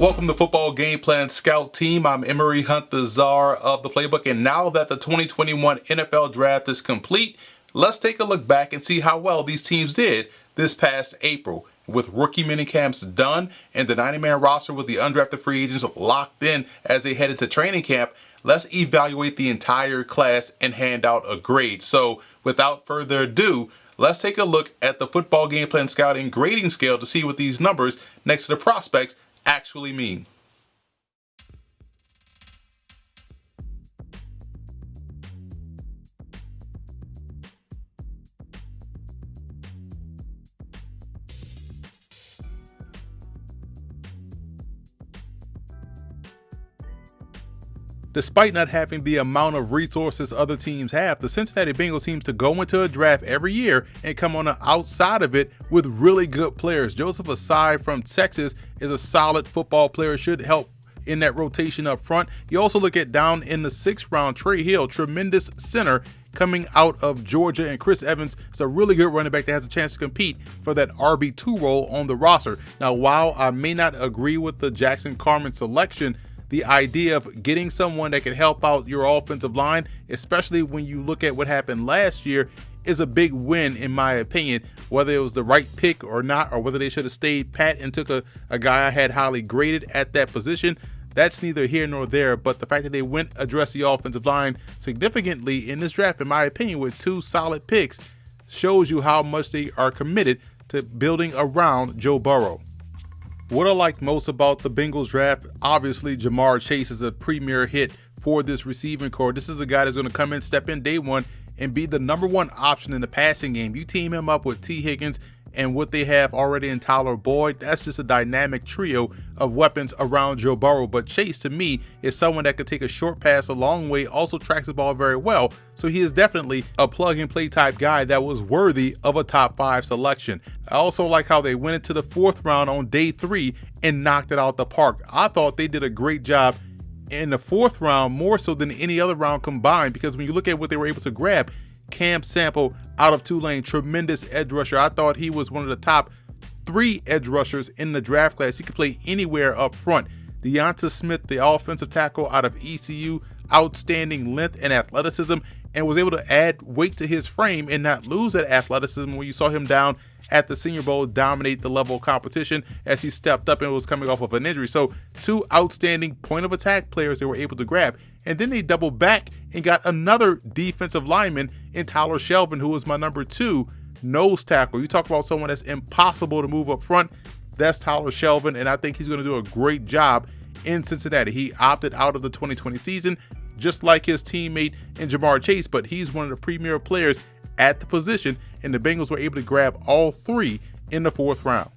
Welcome to Football Game Plan Scout Team. I'm Emery Hunt, the czar of the playbook. And now that the 2021 NFL Draft is complete, let's take a look back and see how well these teams did this past April. With rookie minicamps done and the 90-man roster with the undrafted free agents locked in as they head into training camp, let's evaluate the entire class and hand out a grade. So without further ado, let's take a look at the Football Game Plan Scouting grading scale to see what these numbers next to the prospects actually mean. Despite not having the amount of resources other teams have, the Cincinnati Bengals seems to go into a draft every year and come on the outside of it with really good players. Joseph Asai from Texas is a solid football player, should help in that rotation up front. You also look at down in the 6th round, Trey Hill, tremendous center coming out of Georgia, and Chris Evans is a really good running back that has a chance to compete for that RB2 role on the roster. Now, while I may not agree with the Jackson Carman selection, the idea of getting someone that can help out your offensive line, especially when you look at what happened last year, is a big win in my opinion. Whether it was the right pick or not, or whether they should have stayed pat and took a guy I had highly graded at that position, that's neither here nor there. But the fact that they went address the offensive line significantly in this draft, in my opinion, with 2 solid picks, shows you how much they are committed to building around Joe Burrow. What I like most about the Bengals draft, obviously Jamar Chase is a premier hit for this receiving core. This is the guy that's going to come in, step in day one, and be the #1 option in the passing game. You team him up with T. Higgins and what they have already in Tyler Boyd, that's just a dynamic trio of weapons around Joe Burrow. But Chase, to me, is someone that could take a short pass a long way, also tracks the ball very well. So he is definitely a plug-and-play type guy that was worthy of a top 5 selection. I also like how they went into the 4th round on day 3 and knocked it out the park. I thought they did a great job in the 4th round, more so than any other round combined, because when you look at what they were able to grab, Cam Sample out of Tulane, tremendous edge rusher. I thought he was one of the top 3 edge rushers in the draft class. He could play anywhere up front. Deonta Smith, the offensive tackle out of ECU, outstanding length and athleticism, and was able to add weight to his frame and not lose that athleticism when you saw him down at the Senior Bowl dominate the level of competition as he stepped up and was coming off of an injury. So 2 outstanding point of attack players they were able to grab. And then they doubled back and got another defensive lineman in Tyler Shelvin, who was my #2 nose tackle. You talk about someone that's impossible to move up front, that's Tyler Shelvin, and I think he's going to do a great job in Cincinnati. He opted out of the 2020 season, just like his teammate in Jamar Chase, but he's one of the premier players at the position, and the Bengals were able to grab all 3 in the 4th round.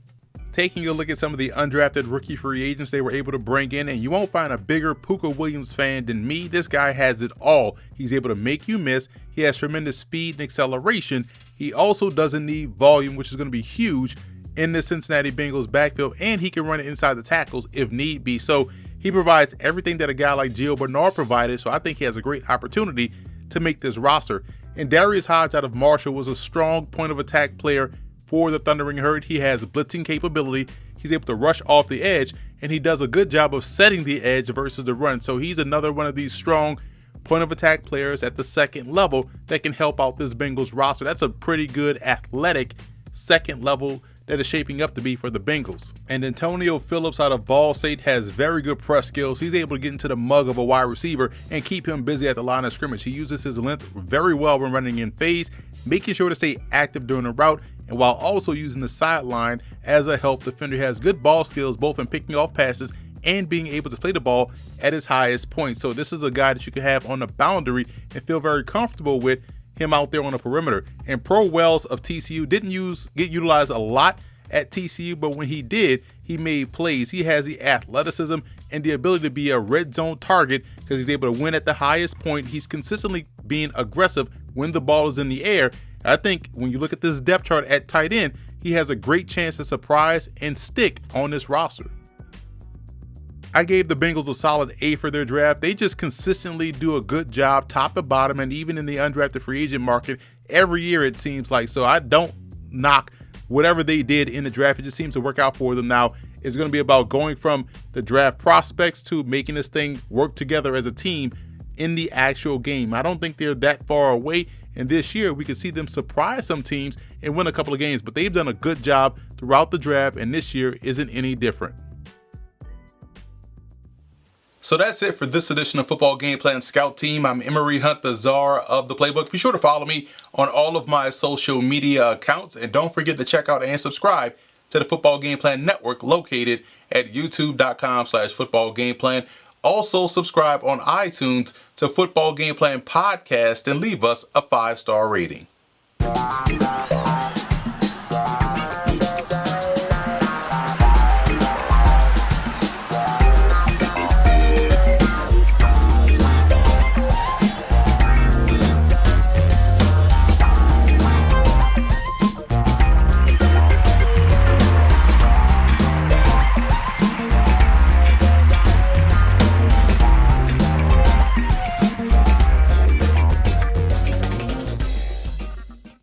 Taking a look at some of the undrafted rookie free agents they were able to bring in, and you won't find a bigger Pooka Williams fan than me. This guy has it all. He's able to make you miss. He has tremendous speed and acceleration. He also doesn't need volume, which is going to be huge in the Cincinnati Bengals backfield, and he can run it inside the tackles if need be. So he provides everything that a guy like Gio Bernard provided, so I think he has a great opportunity to make this roster. And Darius Hodge out of Marshall was a strong point of attack player for the Thundering Herd. He has blitzing capability. He's able to rush off the edge, and he does a good job of setting the edge versus the run. So he's another one of these strong point of attack players at the 2nd level that can help out this Bengals roster. That's a pretty good athletic 2nd level that is shaping up to be for the Bengals. And Antonio Phillips out of Ball State has very good press skills. He's able to get into the mug of a wide receiver and keep him busy at the line of scrimmage. He uses his length very well when running in phase, making sure to stay active during the route, and while also using the sideline as a help defender. He has good ball skills both in picking off passes and being able to play the ball at his highest point. So this is a guy that you can have on the boundary and feel very comfortable with him out there on the perimeter. And Pro Wells of TCU didn't get utilized a lot at TCU, but when he did, he made plays. He has the athleticism and the ability to be a red zone target because he's able to win at the highest point. He's consistently being aggressive when the ball is in the air. I think when you look at this depth chart at tight end, he has a great chance to surprise and stick on this roster. I gave the Bengals a solid A for their draft. They just consistently do a good job top to bottom, and even in the undrafted free agent market every year it seems like. So I don't knock whatever they did in the draft. It just seems to work out for them. Now, is going to be about going from the draft prospects to making this thing work together as a team in the actual game. I don't think they're that far away, and this year we could see them surprise some teams and win a couple of games, but they've done a good job throughout the draft, and this year isn't any different. So that's it for this edition of Football Game Plan Scout Team. I'm Emery Hunt, the czar of the playbook. Be sure to follow me on all of my social media accounts, and don't forget to check out and subscribe to the Football Game Plan Network located at youtube.com/footballgameplan. Also subscribe on iTunes to Football Game Plan Podcast and leave us a 5-star rating.